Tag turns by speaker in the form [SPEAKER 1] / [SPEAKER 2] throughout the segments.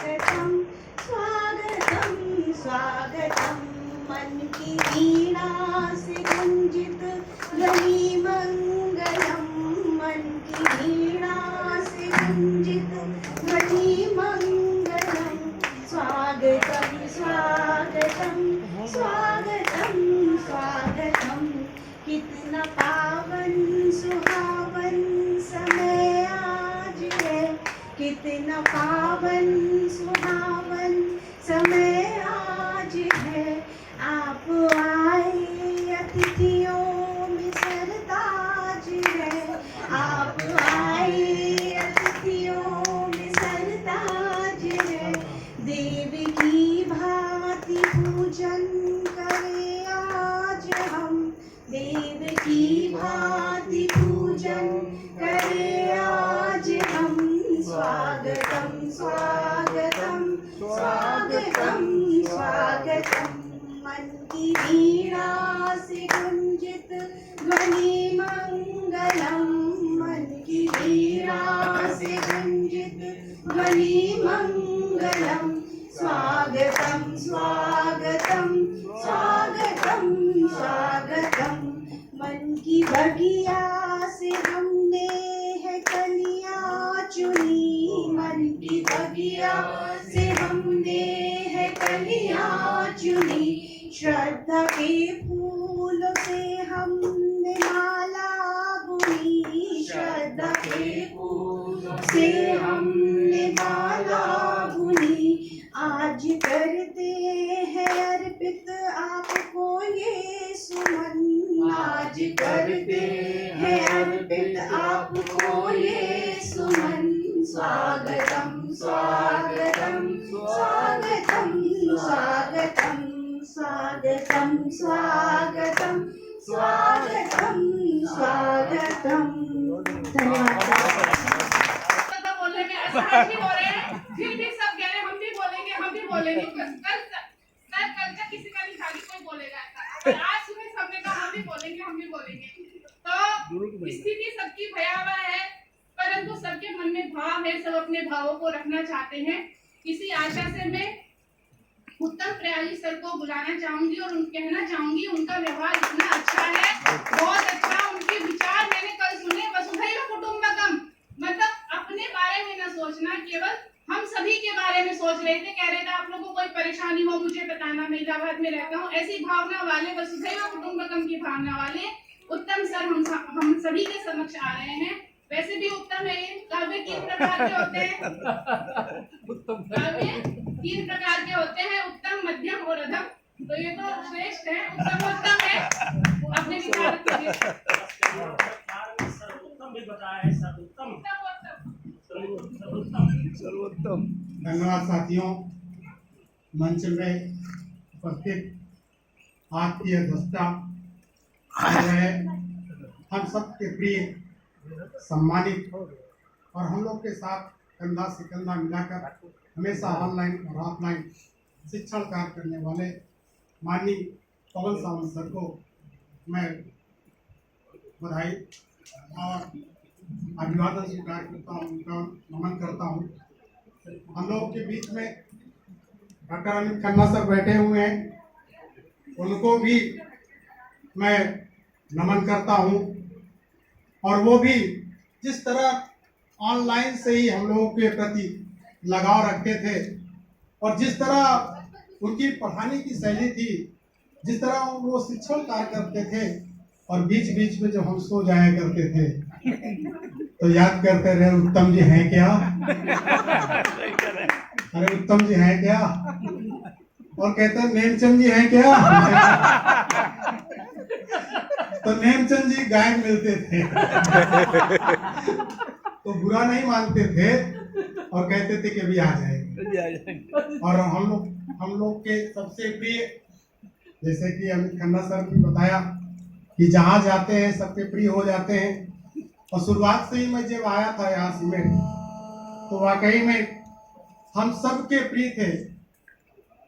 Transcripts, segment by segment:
[SPEAKER 1] स्वागतम स्वागतम स्वागतम मन की वीणा से गुंजित ध्वनि मंगलम मन की वीणा से गुंजित ध्वनि मंगलम स्वागतम स्वागतम स्वागतम स्वागतम कितना पावन सुहावन समय आज है कितना पावन सुहावन समय आज है आप आए अतिथियों में सरताज है आप आए अतिथियों में सरताज है देव की भांति पूजन करें आज हम देव की भांति पूजन करें आज हम स्वागतम स्वागतम स्वागतम स्वागतम मन की वीणा से गुंजित ध्वनि मंगलम मन की वीणा से गुंजित ध्वनि मंगलम स्वागतम स्वागतम स्वागतम स्वागतम मन की बगिया से हमने है कलियां चुनी मन की बगिया से हमने है कलियां चुनी श्रद्धा के फूलों से हमने माला बुनी श्रद्धा के फूलों से हमने माला बुनी आज करते हैं अर्पित आपको ये सुमन आज करते हैं अर्पित आपको ये सुमन स्वागतम स्वागतम स्वागतम स्वागतम स्वागतम स्वागतम स्वागतम स्वागतम धन्यवाद।
[SPEAKER 2] बोलेंगे ऐसा नहीं हो रहे हैं फिर भी सब कह रहे हैं हम भी बोलेंगे कल का किसी का नहीं खाली कोई बोलेगा ऐसा आज सुबह सबने कहा हम भी बोलेंगे तो स्थिति सबकी भयावह है परंतु सबके मन में भाव है सब अपने भावों को रखना चाहते हैं इसी आशा से मैं उत्तम प्रयाली सर को बुलाना चाहूंगी और कहना चाहूंगी उनका व्यवहार इतना अच्छा है बहुत अच्छा उनके विचार मैंने कल सुने वसुधैव कुटुंबकम मतलब अपने बारे में न सोचना केवल हम सभी के बारे में सोच रहे थे कह रहे थे आप लोगों को कोई परेशानी हो मुझे बताना मैं इलाहाबाद में रहता हूँ ऐसी भावना वाले वसुधैव कुटुंबकम की भावना वाले उत्तम सर हम सभी के समक्ष आ रहे हैं वैसे भी उत्तम है काव्य 3 प्रकार के होते हैं काव्य 3 प्रकार के होते हैं उत्तम मध्यम और अधम तो ये तो श्रेष्ठ है उत्तम है अपने विचार
[SPEAKER 3] सर्वोत्तम। धन्यवाद साथियों मंच में उपस्थित आत्मीय दस्ता हम सबके प्रिय सम्मानित और हम लोग के साथ कंधा से कंधा मिलाकर हमेशा ऑनलाइन और ऑफलाइन शिक्षण कार्य करने वाले माननीय पवन सावंत सर को मैं बधाई और अभिवादन स्वीकार करता हूँ उनका नमन करता हूँ। हम लोग के बीच में डॉक्टर अमित खन्ना सर बैठे हुए हैं उनको भी मैं नमन करता हूँ और वो भी जिस तरह ऑनलाइन से ही हम लोगों के प्रति लगाव रखते थे और जिस तरह उनकी पढ़ाने की शैली थी जिस तरह वो शिक्षण कार्य करते थे और बीच बीच में जब हम सो जाया करते थे तो याद करते रहे उत्तम जी हैं क्या अरे उत्तम जी हैं क्या और कहते नेमचंद जी हैं क्या तो नेमचंद जी गायब मिलते थे तो बुरा नहीं मानते थे और कहते थे कि अभी आ जाएंगे और हम लोग के सबसे प्रिय जैसे कि अमित खन्ना सर ने बताया कि जहाँ जाते हैं सबके प्रिय हो जाते हैं और शुरुआत से ही मैं जब आया था यहाँ सीमेंट तो वाकई में हम सबके प्रिय थे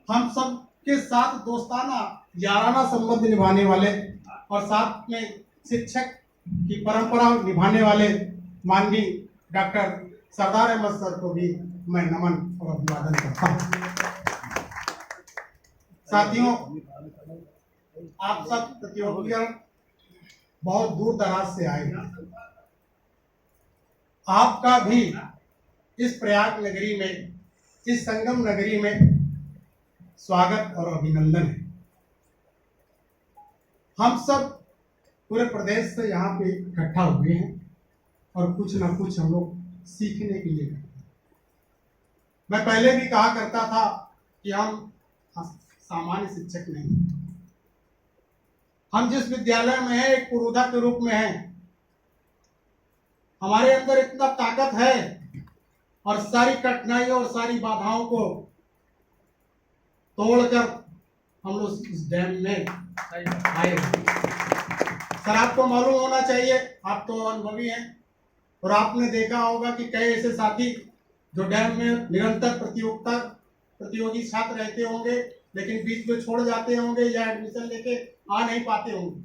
[SPEAKER 3] हम सबके साथ दोस्ताना याराना संबंध निभाने वाले और साथ में शिक्षक की परंपरा निभाने वाले माननीय डॉक्टर सरदार अहमद सर को भी मैं नमन और अभिवादन करता हूं। साथियों, आप सब प्रतियोगियों बहुत दूर दराज से आए। आपका भी इस प्रयाग नगरी में, इस संगम नगरी में स्वागत और अभिनंदन है। हम सब पूरे प्रदेश से यहाँ पे इकट्ठा हुए हैं और कुछ ना कुछ हम लोग सीखने के लिए। मैं पहले भी कहा करता था कि हम सामान्य शिक्षक नहीं, हम जिस विद्यालय में हैं एक पुरोधा के रूप में हैं। हमारे अंदर इतना ताकत है और सारी कठिनाइयों और सारी बाधाओं को तोड़कर हम लोग इस डैम में आए। सर, आपको मालूम होना चाहिए, आप तो अनुभवी हैं और आपने देखा होगा कि कई ऐसे साथी जो डैम में निरंतर प्रतियोगी छात्र रहते होंगे, लेकिन बीच में छोड़ जाते होंगे या एडमिशन लेके आ नहीं पाते होंगे,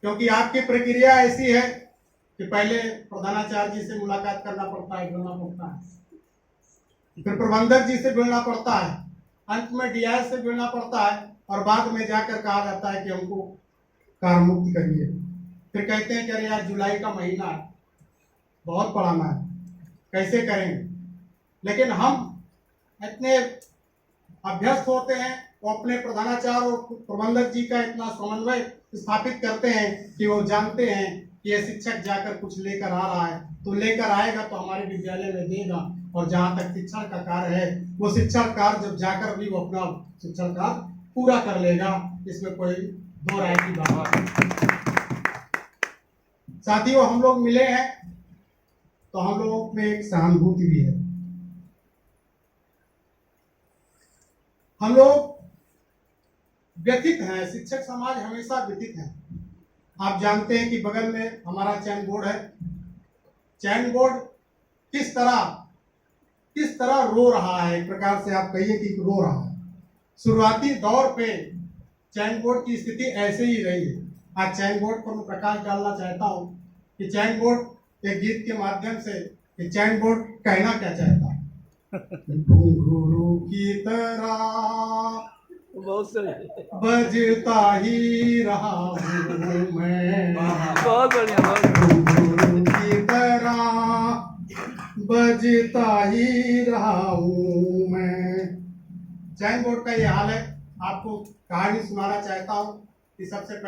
[SPEAKER 3] क्योंकि आपकी प्रक्रिया ऐसी है कि पहले प्रधानाचार्य जी से मुलाकात करना पड़ता है, जुड़ना पड़ता है, फिर प्रबंधक जी से जुड़ना पड़ता है, अंत में डीआई से जुड़ना पड़ता है और बाद में जाकर कहा जाता है कि हमको कार्य मुक्त करिए। फिर कहते हैं कि अरे यार जुलाई का महीना है, बहुत पढ़ाना है, कैसे करेंगे। लेकिन हम इतने अभ्यस्त होते हैं, वो अपने प्रधानाचार्य और प्रबंधक जी का इतना समन्वय स्थापित करते हैं कि वो जानते हैं कि ये शिक्षक जाकर कुछ लेकर आ रहा है, तो लेकर आएगा तो हमारे विद्यालय में देगा, और जहाँ तक शिक्षण का कार्य है वो शिक्षण कार्य जब जाकर भी वो अपना शिक्षण कार्य पूरा कर लेगा, इसमें कोई दो राय की बात नहीं। साथियों, हम लोग मिले हैं तो हम लोगों में एक सहानुभूति भी है। हम लोग व्यथित हैं, शिक्षक समाज हमेशा व्यथित है। आप जानते हैं कि बगल में हमारा चयन बोर्ड है। चयन बोर्ड किस तरह रो रहा है, एक प्रकार से आप कहिए कि रो रहा है। शुरुआती दौर पे चयन बोर्ड की स्थिति ऐसे ही रही है। आज चयन बोर्ड पर मैं प्रकाश डालना चाहता हूँ कि चयन बोर्ड एक गीत के माध्यम से कि चयन बोर्ड कहना क्या चाहता है। घुंघरू की तरह बजता ही रहा हूँ मैं,
[SPEAKER 4] बहुत बढ़िया,
[SPEAKER 3] घुंघरू की तरह बजता ही रहा हूँ मैं। चयन बोर्ड का ये हाल है। आपको कहानी सुनाना चाहता हूँ कि सबसे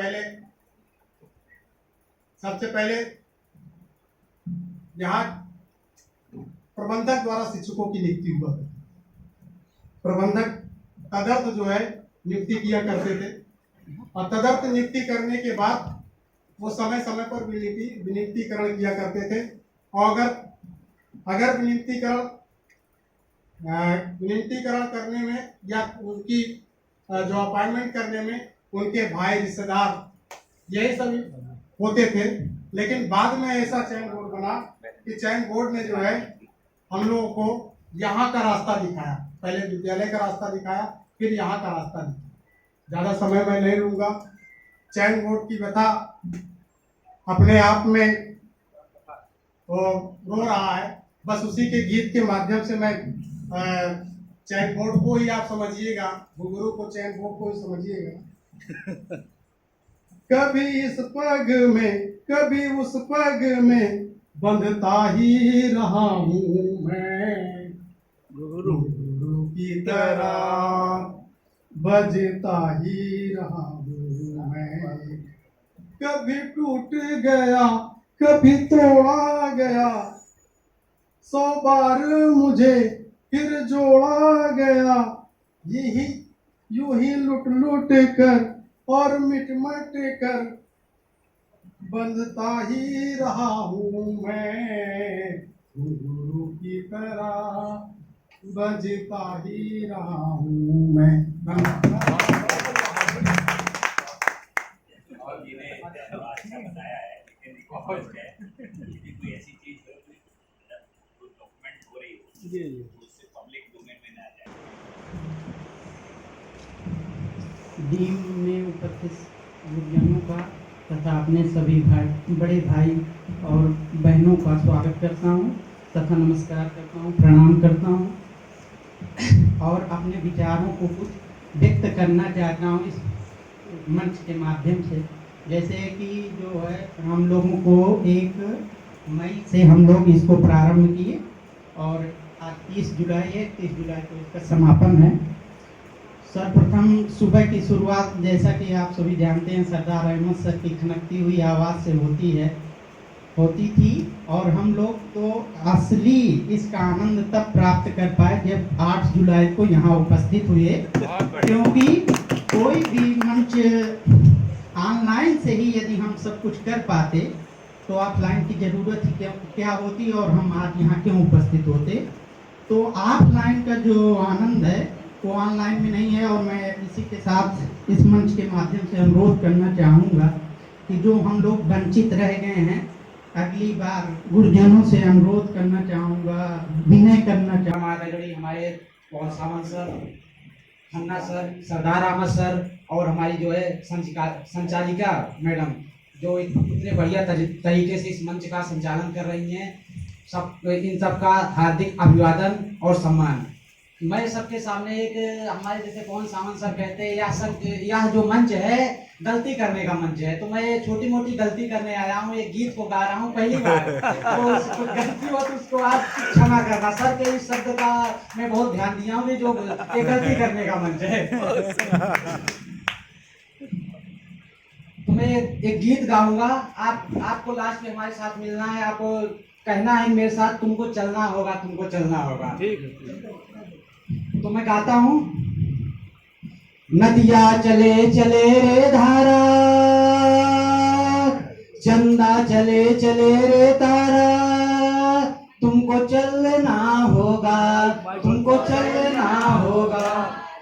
[SPEAKER 3] पहले यहाँ प्रबंधक द्वारा शिक्षकों की नियुक्ति हुआ था। प्रबंधक तदर्थ जो है नियुक्ति किया करते थे, और तदर्थ नियुक्ति करने के बाद वो समय समय पर विनियुक्तिकरण किया करते थे। और अगर विनियुक्तिकरण करने में या उनकी जो अपॉइंटमेंट करने में उनके भाई रिश्तेदार यही सभी होते थे। लेकिन बाद में ऐसा चयन बोर्ड बना कि चयन बोर्ड ने जो है हम लोगों को यहाँ का रास्ता दिखाया। पहले विद्यालय का रास्ता दिखाया, फिर यहाँ का रास्ता दिखाया। ज़्यादा समय मैं नहीं लूँगा। चयन बोर्ड की व्यथा अपने आप में वो रो रहा है। बस उसी के गीत के माध्यम से मैं चयन बोर्ड को ही आप समझिएगा, घुंघरू को चयन बोर्ड को ही समझिएगा। कभी इस पग में कभी उस पग में बंधता ही रहा हूँ मैं, घुंघरू की तरह बजता ही रहा हूँ मैं। कभी टूट गया कभी तोड़ा गया, 100 बार मुझे फिर जोड़ा गया। यही यूं ही लुट लुट कर और मिट मट कर बंधता ही रहा हूँ मैं, घुंघरू की तरह बजता ही रहा हूँ मैं।
[SPEAKER 5] बताया है, लेकिन कोई ऐसी चीज हो जो डॉक्यूमेंट हो रही हो उससे पब्लिक डोमेन में ना जाए।
[SPEAKER 6] डीम में उपस्थित विद्यार्थियों का तथा अपने सभी बड़े भाई और बहनों का स्वागत करता हूँ तथा नमस्कार करता हूँ, प्रणाम करता हूँ। और अपने विचारों को कुछ व्यक्त करना चाहता हूँ इस मंच के माध्यम से। जैसे कि जो है हम लोगों को 1 मई से हम लोग इसको प्रारंभ किए और आज 30 जुलाई है, 30 जुलाई को इसका समापन है। सर्वप्रथम सुबह की शुरुआत जैसा कि आप सभी जानते हैं सरदार अहमद सर की खनकती हुई आवाज़ से होती थी और हम लोग तो असली इसका आनंद तब प्राप्त कर पाए जब 8 जुलाई को यहाँ उपस्थित हुए, क्योंकि कोई भी मंच ऑनलाइन से ही यदि हम सब कुछ कर पाते तो ऑफलाइन की ज़रूरत ही क्या होती और हम आज यहाँ क्यों उपस्थित होते। तो ऑफलाइन का जो आनंद है वो ऑनलाइन में नहीं है। और मैं इसी के साथ इस मंच के माध्यम से अनुरोध करना चाहूँगा कि जो हम लोग वंचित रह गए हैं, अगली बार गुरुजनों से अनुरोध करना चाहूँगा, विनय करना चाहूँगा।
[SPEAKER 4] हमारे पवन सावंत सर, खन्ना सर, सरदार अहमद सर और हमारी जो है संचालिका मैडम जो इतने बढ़िया तरीके से इस मंच का संचालन कर रही हैं, इन सब का हार्दिक अभिवादन और सम्मान। मैं सबके सामने एक हमारे जैसे पवन सावंत सर कहते हैं यह जो मंच है गलती करने का मंच है, तो मैं छोटी मोटी गलती करने आया हूँ, एक गीत को गा रहा हूँ पहली बार, तो गलती हो तो उसको आप क्षमा करना। सर के इस शब्द का मैं बहुत ध्यान दिया हूँ, जो गलती करने का मंच है। तो मैं एक गीत गाऊंगा, आपको लास्ट में हमारे साथ मिलना है, आपको कहना है मेरे साथ, तुमको चलना होगा, तुमको चलना होगा। ठीक। तो मैं गाता हूँ। नदिया चले चले रे धारा, चंदा चले चले रे तारा, तुमको चलना होगा, तुमको चलना होगा,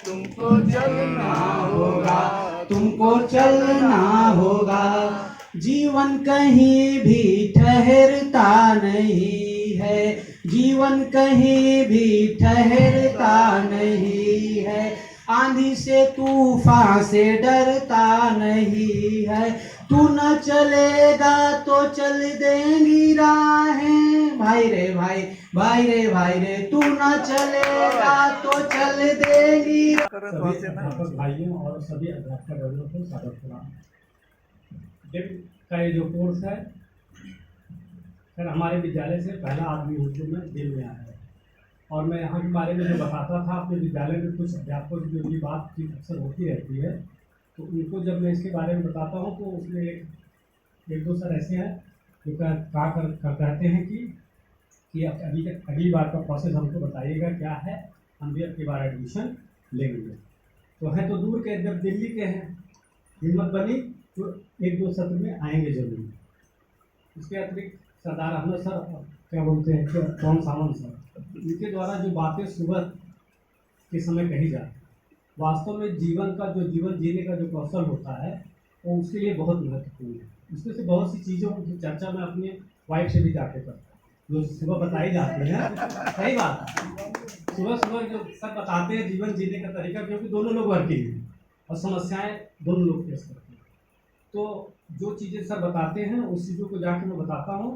[SPEAKER 4] तुमको चलना होगा, तुमको चलना होगा। जीवन कहीं भी ठहरता नहीं है, जीवन कहीं भी ठहरता नहीं है, आंधी से तूफान से डरता नहीं है। तू न चलेगा तो चल देंगी राहें, भाई रे भाई, भाई रे भाई रे, तू न चलेगा तो चल देंगी।
[SPEAKER 7] भाइयों और सभी अध्यापक को स्वागत प्रणाम। का ये जो कोर्स है सर हमारे विद्यालय से पहला आदमी हूँ जो मैं दिल में आया है, और मैं यहाँ के बारे में जो बताता था अपने विद्यालय में कुछ अध्यापकों की जो ये बातचीत अक्सर होती रहती है, तो उनको जब मैं इसके बारे में बताता हूँ तो उसमें एक दो सर ऐसे हैं जो कहते हैं कि अगली बार का प्रोसेस हमको बताइएगा क्या है, हम भी अगली बार एडमिशन लेंगे। तो हैं तो दूर के, जब दिल्ली के हैं, हिम्मत बनी तो 1-2 सत्र में आएंगे जरूर। इसके अतिरिक्त सरदार अहमद सर, क्या बोलते हैं, पवन सावंत सर, इनके द्वारा जो बातें सुबह के समय कही जाती है, वास्तव में जीवन जीने का जो कौशल होता है वो उसके लिए बहुत महत्वपूर्ण है। इसमें से बहुत सी चीज़ों की चर्चा मैं अपने वाइफ से भी जाके करता हूँ, जो सुबह बताई जाती है। सही बात, सुबह जो सब बताते हैं जीवन जीने का तरीका, क्योंकि दोनों लोग वर्किंग हैं और समस्याएं दोनों लोग फेस करते हैं। तो जो चीज़ें सब बताते हैं उस चीज़ों को जाके मैं बताता हूँ,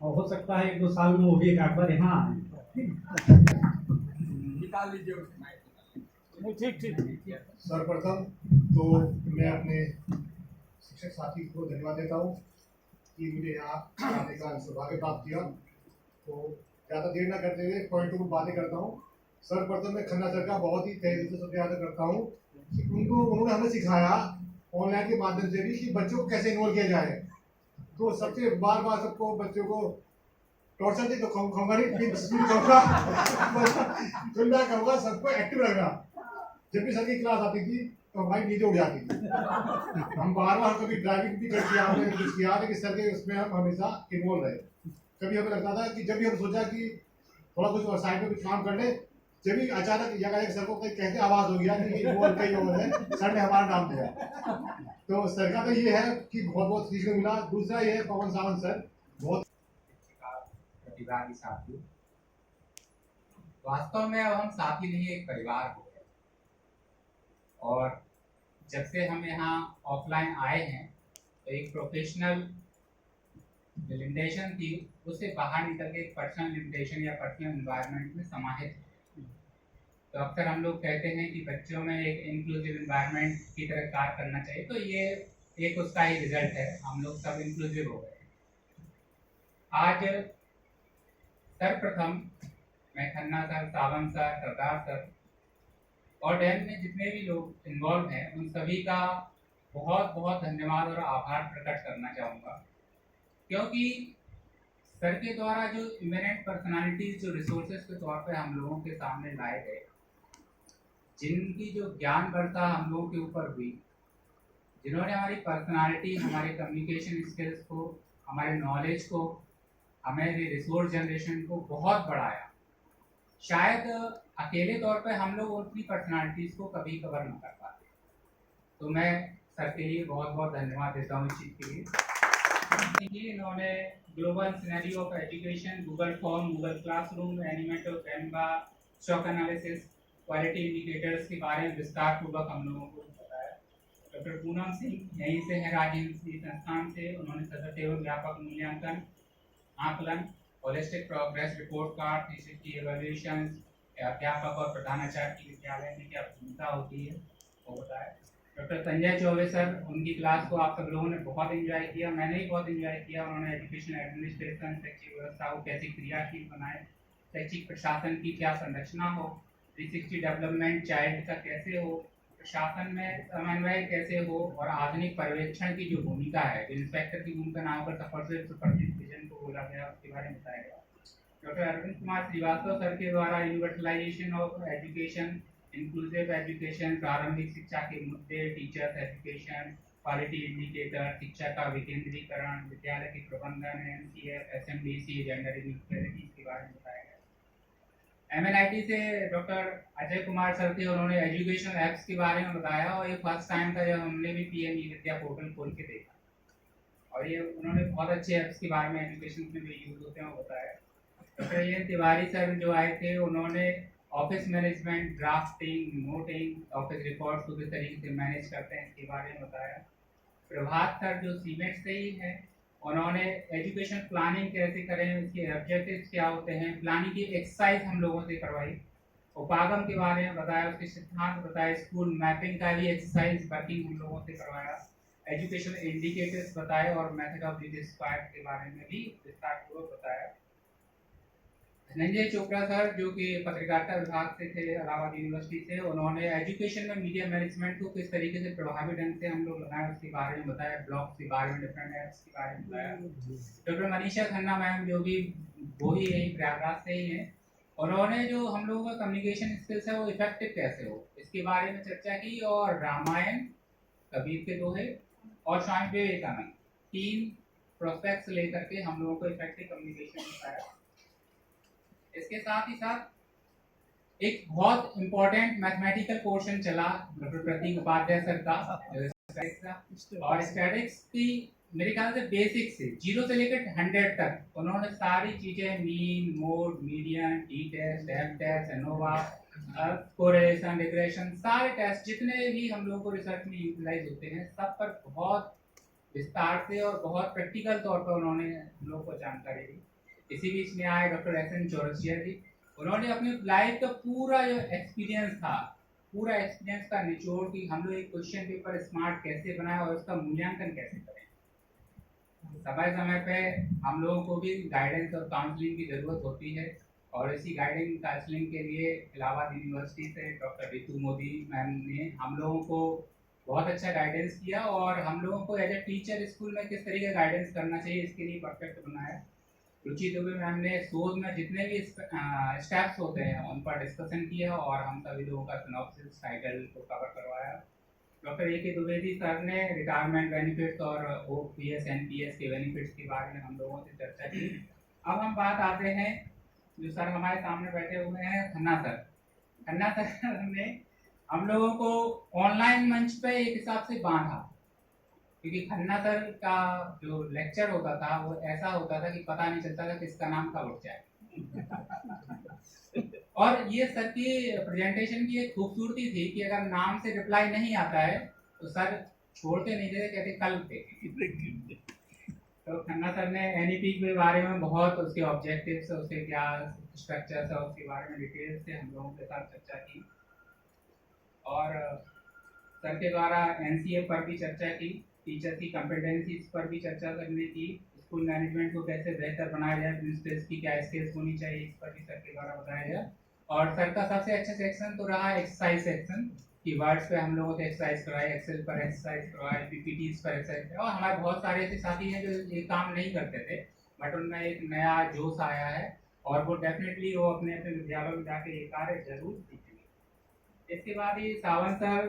[SPEAKER 7] और हो सकता है 1-2 साल में वो भी एक बार यहाँ आए। निकाल लीजिए। ठीक।
[SPEAKER 8] सर्वप्रथम तो मैं अपने शिक्षक साथी को धन्यवाद देता हूँ कि मुझे यहाँ आने का सौभाग्य प्राप्त किया। तो ज़्यादा देर न करते हुए पॉइंटों को बातें करता हूँ। सर्वप्रथम मैं खन्ना सर का बहुत ही तहे दिल से शुक्रिया अदा करता हूँ कि उन्होंने हमें सिखाया ऑनलाइन के माध्यम से भी कि बच्चों को कैसे इन्वॉल्व किया जाए। तो सबसे बार सबको बच्चों को टॉर्चर नहीं तो कहूँगा नहीं, फिर मैं कहूँगा सबको एक्टिव रखना। जब भी सर की क्लास आती थी तो हमारी नींदें उड़ जाती थी। हम बार कभी ड्राइविंग भी कर किया, हमने कुछ किया कि सर के उसमें हम हमेशा इन्वॉल्व रहे। कभी हमें लगता था कि जब भी हम सोचा कि थोड़ा कुछ साइड में कुछ काम कर ले, जब भी अचानक जगह सर को कैसे आवाज़ हो गया कि इन्वॉल्व कहीं और है, सर ने हमारा नाम दिया। तो सर का तो ये है कि बहुत सीखने मिला। दूसरा ये है पवन सावंत सर, बहुत
[SPEAKER 9] प्रतिभागी साथी। वास्तव में अब हम साथी नहीं, एक परिवार हो गए। और जब से हम यहाँ ऑफलाइन आए हैं तो एक प्रोफेशनल जो लिमिटेशन थी उससे बाहर निकल के एक पर्सनल लिमिटेशन या पर्सनल एनवायरनमेंट में समाहित है। तो अक्सर हम लोग कहते हैं कि बच्चों में एक इंक्लूसिव एनवायरनमेंट की तरह कार्य करना चाहिए, तो ये एक उसका ही रिजल्ट है, हम लोग सब इंक्लूसिव हो गए। आज सर्वप्रथम मैं खन्ना सर, सावंत सर, सरदार सर और डैम में जितने भी लोग इन्वॉल्व हैं उन सभी का बहुत बहुत धन्यवाद और आभार प्रकट करना चाहूँगा, क्योंकि सर के द्वारा जो इमिनेंट पर्सनालिटीज जो रिसोर्सेज के तौर पे हम लोगों के सामने लाए गए, जिनकी जो ज्ञान वर्षा हम लोगों के ऊपर हुई, जिन्होंने हमारी पर्सनालिटी, हमारे कम्युनिकेशन स्किल्स को, हमारे नॉलेज को, हमारे रिसोर्स जनरेशन को बहुत बढ़ाया। शायद अकेले तौर पे हम लोग अपनी पर्सनालिटीज़ को कभी कवर नहीं कर पाते। तो मैं सर के लिए बहुत बहुत धन्यवाद देता हूँ इस चीज़ के लिए। इन्होंने global scenario of education, Google form, Google classroom, Animoto, Canva, stock analysis, quality indicators के बारे में विस्तार पूर्वक हम लोगों को बताया। डॉक्टर पूनम सिंह यहीं से हैं, राजहिंद संस्थान से, उन्होंने सतत एवं व्यापक मूल्यांकन, आकलन, holistic progress report card, 360 evolution, अध्यापक और प्रधानाचार्य की विद्यालय में क्या भूमिका होती है वो बताया। डॉक्टर संजय चौबे सर, उनकी क्लास को आप सब लोगों ने बहुत एंजॉय किया, मैंने भी बहुत एंजॉय किया। उन्होंने एजुकेशन एडमिनिस्ट्रेशन, शैक्षिक व्यवस्था को कैसे क्रियाशील बनाए, शैक्षिक प्रशासन की क्या संरचना हो, 360 डेवलपमेंट चाइल्ड का कैसे हो, प्रशासन में समन्वय कैसे हो, और आधुनिक पर्यवेक्षण की जो भूमिका है, जो इंस्पेक्टर की भूमिका नाम पर सुपरविजन को बोला गया, उसके बारे में बताया गया। डॉक्टर अरविंद कुमार श्रीवास्तव सर के द्वारा universalization of education, inclusive education, प्रारंभिक शिक्षा के मुद्दे, टीचर्स एजुकेशन, क्वालिटी इंडिकेटर, शिक्षा का विकेंद्रीकरण, विद्यालय के प्रबंधन, एनसीएफ, एसएमडीसी, जेंडर इक्वालिटी के बारे में बताया गया। एमएनआईटी से डॉक्टर अजय कुमार सर थे, उन्होंने एजुकेशन ऐप्स के बारे में बताया, और ये फर्स्ट टाइम था जब हमने भी पीएम विद्या पोर्टल खोल के देखा, और ये उन्होंने बहुत अच्छे ऐप्स के बारे में एजुकेशन में भी यूज होते हैं वो बताया। डॉक्टर एन तिवारी सर जो आए थे, उन्होंने office management, drafting, noting, office records को किस तरीके से मैनेज करते हैं इसके बारे में बताया। प्रभात सर जो सीमेंट से ही है, उन्होंने एजुकेशन प्लानिंग कैसे करें, उसके ऑब्जेक्टिव्स क्या होते हैं, प्लानिंग की एक्सरसाइज हम लोगों से करवाई। उपागम के बारे में बताया, उसके सिद्धांत बताए, स्कूल मैपिंग का भी एक्सरसाइज वर्किंग हम लोगों से करवाया, एजुकेशन इंडिकेटर्स बताए, और मेथड ऑफ डिस्क्राइब के बारे में भी विस्तारपूर्वक बताया। धनंजय चोपड़ा सर जो कि पत्रकारिता विभाग से थे, इलाहाबाद यूनिवर्सिटी से, उन्होंने एजुकेशन में मीडिया मैनेजमेंट को किस तरीके से प्रभावी ढंग से हम लोग लगाएं उसके बारे में बताया, ब्लॉग्स के बारे में, डिफरेंट ऐप्स के बारे में बताया। डॉक्टर मनीषा खन्ना मैम जो भी वो ही यही प्रयागराज से ही हैं, उन्होंने जो हम लोगों का कम्युनिकेशन स्किल्स है वो इफेक्टिव कैसे हो इसके बारे में चर्चा की, और रामायण, कबीर के दोहे और स्वामी विवेकानंद, 3 प्रोस्पेक्ट्स लेकर के हम लोगों को इफेक्टिव कम्युनिकेशन बताया। इसके साथ ही साथ एक बहुत इंपॉर्टेंट मैथमेटिकल पोर्शन चला डॉक्टर प्रतीक उपाध्याय सर का, और स्टैटिक्स की मेरे ख्याल से बेसिक से 0 से लेकर 100 तक उन्होंने सारी चीजें, mean, mode, median, T test, F test, ANOVA, correlation, regression, सारे टेस्ट जितने भी हम लोगों को रिसर्च में यूटिलाइज होते हैं, सब पर बहुत विस्तार से और बहुत प्रैक्टिकल तौर पर उन्होंने हम लोगों को जानकारी दी। इसी बीच में आए डॉक्टर एस.एन. चौरसिया जी, उन्होंने अपनी लाइफ का पूरा जो एक्सपीरियंस था, पूरा एक्सपीरियंस का निचोड़ कि हम लोग एक क्वेश्चन पेपर स्मार्ट कैसे बनाए और उसका मूल्यांकन कैसे करें। समय समय पे हम लोगों को भी गाइडेंस और काउंसलिंग की ज़रूरत होती है, और इसी गाइडिंग काउंसलिंग के लिए इलाहाबाद यूनिवर्सिटी से डॉक्टर रितु मोदी मैम ने हम लोगों को बहुत अच्छा गाइडेंस किया, और हम लोगों को एज ए टीचर स्कूल में किस तरीके गाइडेंस करना चाहिए इसके लिए परफेक्ट बनाया। रुचि दुबे मैम ने शोध में जितने भी स्टेप्स होते हैं उन पर डिस्कशन किया, और हम सभी लोगों का सिनॉप्सिस टाइटल को कवर करवाया। Doctor A K. द्विवेदी सर ने रिटायरमेंट बेनिफिट्स और ओपीएस एनपीएस के बेनिफिट्स के बारे में हम लोगों से चर्चा की। अब हम बात आते हैं जो सर हमारे सामने बैठे हुए हैं, खन्ना सर। खन्ना सर ने हम लोगों को ऑनलाइन मंच पे एक हिसाब से बांधा, क्योंकि खन्ना सर का जो लेक्चर होता था वो ऐसा होता था कि पता नहीं चलता था किसका नाम कब उठ जाए। और ये सर की प्रेजेंटेशन की एक खूबसूरती थी कि अगर नाम से रिप्लाई नहीं आता है तो सर छोड़ते नहीं थे, कहते कल देखेंगे। तो खन्ना सर ने एनईपी के बारे में बहुत, उसके ऑब्जेक्टिव्स, उसके क्या स्ट्रक्चर्स है उसके बारे में डिटेल से हम लोगों के साथ चर्चा की, और सर के द्वारा NCA पर भी चर्चा की, टीचर की कॉम्पिटेंसीज पर भी चर्चा करने की, स्कूल मैनेजमेंट को कैसे बेहतर बनाया जाए, प्रिंसिपल्स की क्या स्किल्स होनी चाहिए, इस पर भी सर के द्वारा बताया गया। और सर का सबसे अच्छा सेक्शन तो रहा एक्सरसाइज सेक्शन, की वर्ड्स पे हम लोगों को एक्सरसाइज करवाए, एक्सेल पर एक्सरसाइज करवाए, PPTs पर एक्सरसाइज, और हमारे बहुत सारे ऐसे साथी हैं जो ये काम नहीं करते थे, बट उनमें एक नया जोश आया है और वो डेफिनेटली वो अपने अपने विद्यालयों में जाके ये कार्य जरूर सीखेंगे। इसके बाद ही सावंत सर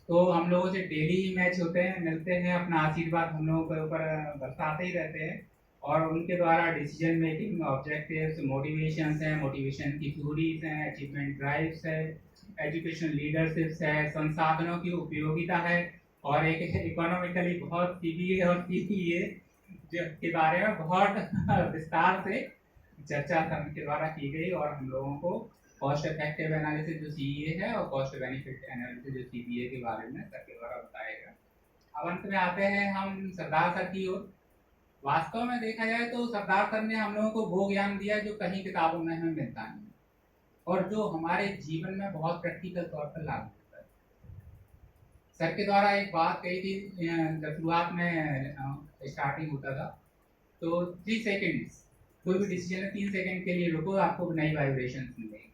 [SPEAKER 9] तो हम लोगों से डेली ही मैच होते हैं, मिलते हैं, अपना आशीर्वाद हम लोगों के ऊपर बरसाते ही रहते हैं, और उनके द्वारा डिसीजन मेकिंग, ऑब्जेक्टिव्स, मोटिवेशंस हैं, मोटिवेशन की थ्योरीज हैं, अचीवमेंट ड्राइव्स है, एजुकेशन लीडरशिप्स है, संसाधनों की उपयोगिता है, और एक इकोनॉमिकली बहुत CBA और CPA के बारे में बहुत विस्तार से चर्चा सर के द्वारा की गई, और हम लोगों को कॉस्ट इफेक्टिव एनालिसिस जो CEA है और कॉस्ट बेनिफिट एनालिसिस जो CBA के बारे में सर के द्वारा बताया गया। अब अंत में आते हैं हम सरदार सर की ओर। वास्तव में देखा जाए तो सरदार सर ने हम लोगों को वो ज्ञान दिया जो कहीं किताबों में हमें मिलता नहीं, और जो हमारे जीवन में बहुत प्रैक्टिकल तौर पर लागू होता है। सर के द्वारा एक बात कही थी जब शुरुआत में स्टार्टिंग होता था, तो 3 सेकेंड्स, कोई भी डिसीजन 3 सेकेंड के लिए रुको, आपको नई वाइब्रेशन मिलेगी।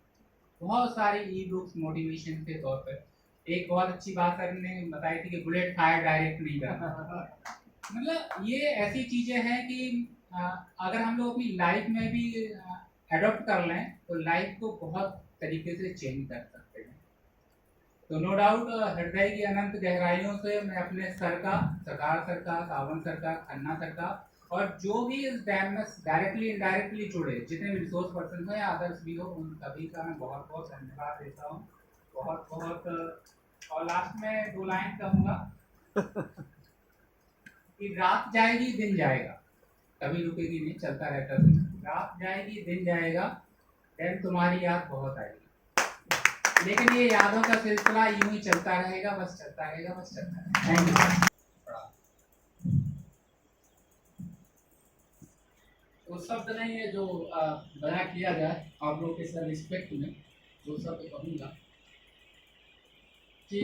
[SPEAKER 9] बहुत सारी ई-बुक्स मोटिवेशन के तौर पर, एक बहुत अच्छी बात सर ने बताई थी कि बुलेट फायर डायरेक्ट नहीं करना। मतलब ये ऐसी चीज़ें हैं कि अगर हम लोग अपनी लाइफ में भी एडॉप्ट कर लें तो लाइफ को बहुत तरीके से चेंज कर सकते हैं। तो नो डाउट हृदय की अनंत गहराइयों से मैं अपने सर का, सरदार सर का, सावंत सर का, खन्ना सर का, और जो भी इस डैम में डायरेक्टली इनडायरेक्टली जुड़े जितने भी रिसोर्स पर्सन हैं या अदर्स भी हो, उन सभी का मैं बहुत बहुत धन्यवाद देता हूँ। बहुत बहुत, और लास्ट में 2 लाइन कहूँगा कि रात जाएगी दिन जाएगा, कभी रुकेगी नहीं, चलता रहता है। रात जाएगी दिन जाएगा, डैम तुम्हारी याद बहुत आएगी, लेकिन ये यादों का सिलसिला यूं ही चलता रहेगा, बस चलता रहेगा, बस चलता रहेगा। Thank you.
[SPEAKER 10] वो शब्द नहीं है जो बयां किया जाए आप लोग के सर रिस्पेक्ट में, जो शब्द कहूँगा कि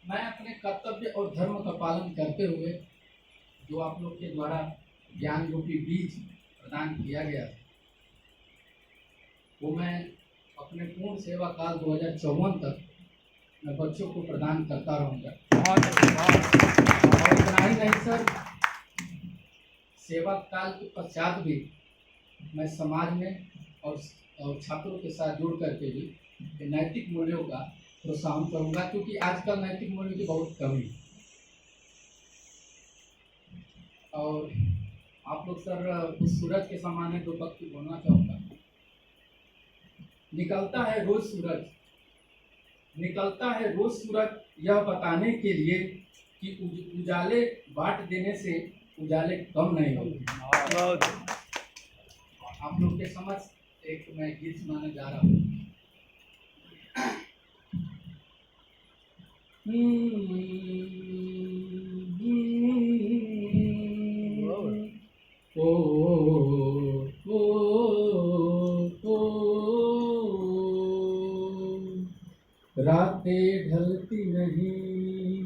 [SPEAKER 10] मैं अपने कर्तव्य और धर्म का पालन करते हुए जो आप लोग के द्वारा ज्ञान रूपी बीज प्रदान किया गया, वो मैं अपने पूर्ण सेवा काल 2054 तक मैं बच्चों को प्रदान करता रहूँगा। और इतना ही नहीं सर, सेवा काल के पश्चात भी मैं समाज में और छात्रों के साथ जुड़ करके भी नैतिक मूल्यों का प्रोत्साहन करूँगा, क्योंकि आजकल नैतिक मूल्यों की बहुत कमी है। और आप लोग सर उस सूरज के समान है, 2 पक्ति बोलना चाहूँगा। निकलता है रोज सूरज, निकलता है रोज सूरज, यह बताने के लिए कि उजाले बांट देने से उजाले कम नहीं होते। आप लोग के समझ एक मैं गीत सुनाने जा रहा हूँ। रातें ढलती नहीं,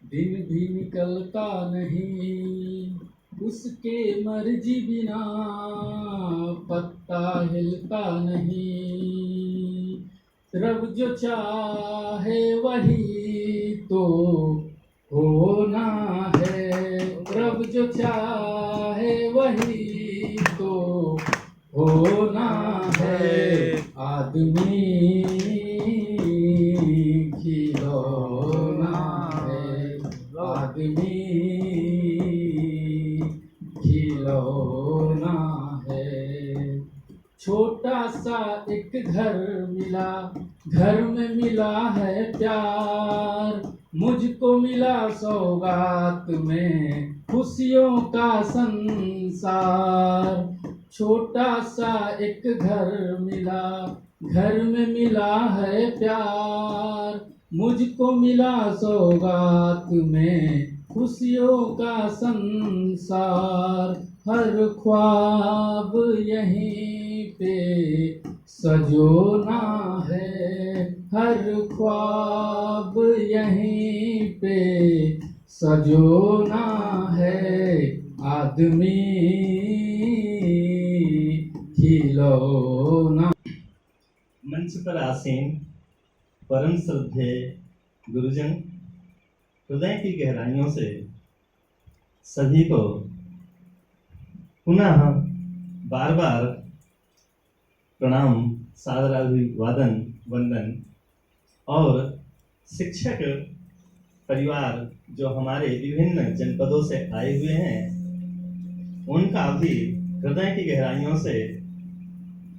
[SPEAKER 10] दिन भी निकलता नहीं, उसके मर्जी बिना पत्ता हिलता नहीं। रब जो चाहे वही तो होना है, रब जो चाहे वही तो होना है। आदमी खिलौना है, आदमी खिलौना है। छोटा सा एक घर मिला, घर में मिला है प्यार, मुझको मिला सौगात में खुशियों का संसार। छोटा सा एक घर मिला, घर में मिला है प्यार, मुझको मिला सौगात में खुशियों का संसार। हर ख्वाब यहीं पे सजोना है, हर ख्वाब यहीं पे सजोना है, आदमी खिलौना।
[SPEAKER 5] मंच पर आसीन परम श्रद्धेय गुरुजन, हृदय की गहराइयों से सभी को पुनः बार बार प्रणाम, सादराभिवादन, वंदन। और शिक्षक परिवार जो हमारे विभिन्न जनपदों से आए हुए हैं, उनका भी हृदय की गहराइयों से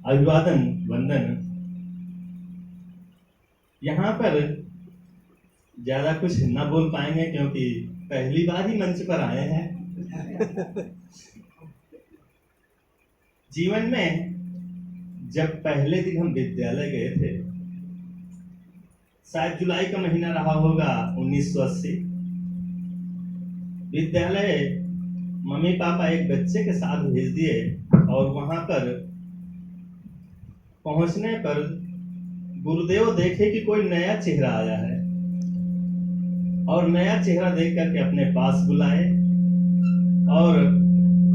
[SPEAKER 5] अभिवादन, वंदन। यहाँ पर ज्यादा कुछ न बोल पाएंगे क्योंकि पहली बार ही मंच पर आए हैं। जीवन में जब पहले दिन हम विद्यालय गए थे, शायद जुलाई का महीना रहा होगा 1980। विद्यालय मम्मी पापा एक बच्चे के साथ भेज दिए और वहां पर पहुंचने पर गुरुदेव देखे कि कोई नया चेहरा आया है और नया चेहरा देख करके अपने पास बुलाए और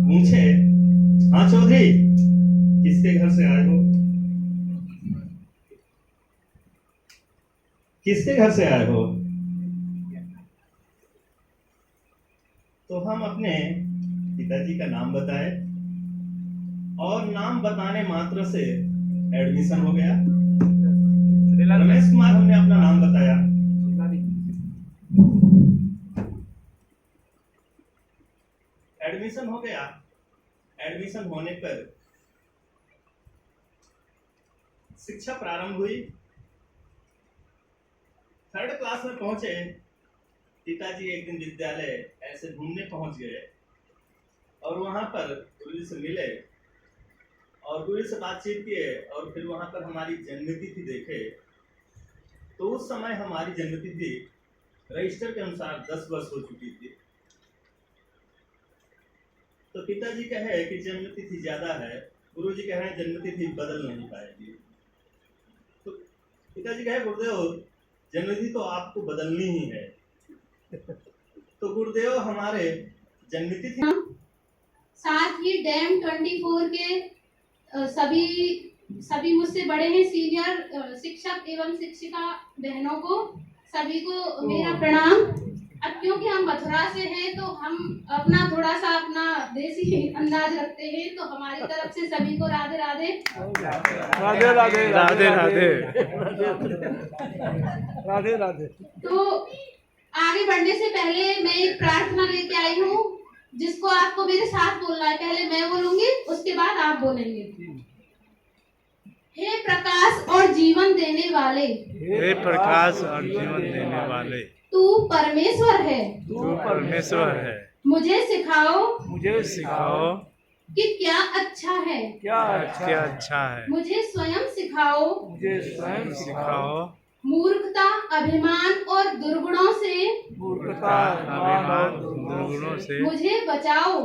[SPEAKER 5] पूछे, हाँ चौधरी, किसके घर से आए हो? किसके घर से आए हो? तो हम अपने पिताजी का नाम बताए और नाम बताने मात्र से एडमिशन हो गया। रमेश कुमार हमने अपना नाम बताया। एडमिशन हो गया। एडमिशन होने पर शिक्षा प्रारंभ हुई। 3rd क्लास में पहुंचे। पिताजी एक दिन विद्यालय ऐसे घूमने पहुंच गए और वहां पर गुरु जी से मिले और गुरु जी से बातचीत किए और फिर वहां पर हमारी जन्मतिथि देखे। तो उस समय हमारी जन्मतिथि रजिस्टर के अनुसार 10 वर्ष हो चुकी थी। तो पिताजी कहे कि जन्मतिथि ज्यादा है, गुरुजी कह रहे हैं जन्मतिथि बदल नहीं पाएगी। तो पिताजी कहे, गुरुदेव जन्मतिथि तो आपको बदलनी ही है। तो गुरुदेव हमारे जन्मतिथि
[SPEAKER 2] साथ ही डैम 24 के सभी मुझसे बड़े हैं सीनियर शिक्षक एवं शिक्षिका बहनों को, सभी को मेरा प्रणाम। अब क्योंकि हम मथुरा से हैं तो हम अपना थोड़ा सा अपना देसी अंदाज रखते हैं, तो हमारी तरफ से सभी को राधे राधे।
[SPEAKER 11] राधे राधे राधे राधे राधे राधे।
[SPEAKER 2] तो आगे बढ़ने से पहले मैं एक प्रार्थना लेके आई हूँ जिसको आपको मेरे साथ बोलना है। पहले मैं बोलूंगी, उसके बाद आप बोलेंगे। हे प्रकाश और जीवन देने वाले,
[SPEAKER 11] हे प्रकाश और जीवन देने वाले,
[SPEAKER 2] तू परमेश्वर है,
[SPEAKER 11] तू परमेश्वर है।
[SPEAKER 2] मुझे सिखाओ कि क्या अच्छा है,
[SPEAKER 11] क्या अच्छा है।
[SPEAKER 2] मुझे स्वयं सिखाओ मूर्खता, अभिमान और दुर्गुणों से मुझे बचाओ।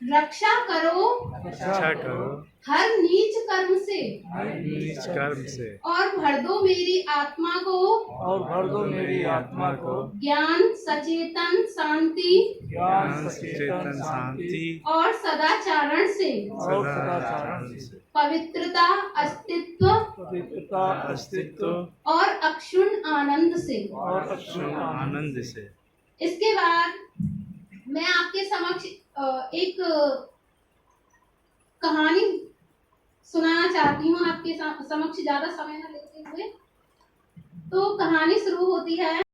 [SPEAKER 2] रक्षा करो हर नीच कर्म से और भर दो मेरी आत्मा को ज्ञान, सचेतन, शांति और सदाचारण से पवित्रता, अस्तित्व और अक्षुण्ण आनंद से। इसके बाद मैं आपके समक्ष एक कहानी सुनाना चाहती हूँ, आपके समक्ष ज्यादा समय न लेते हुए। तो कहानी शुरू होती है।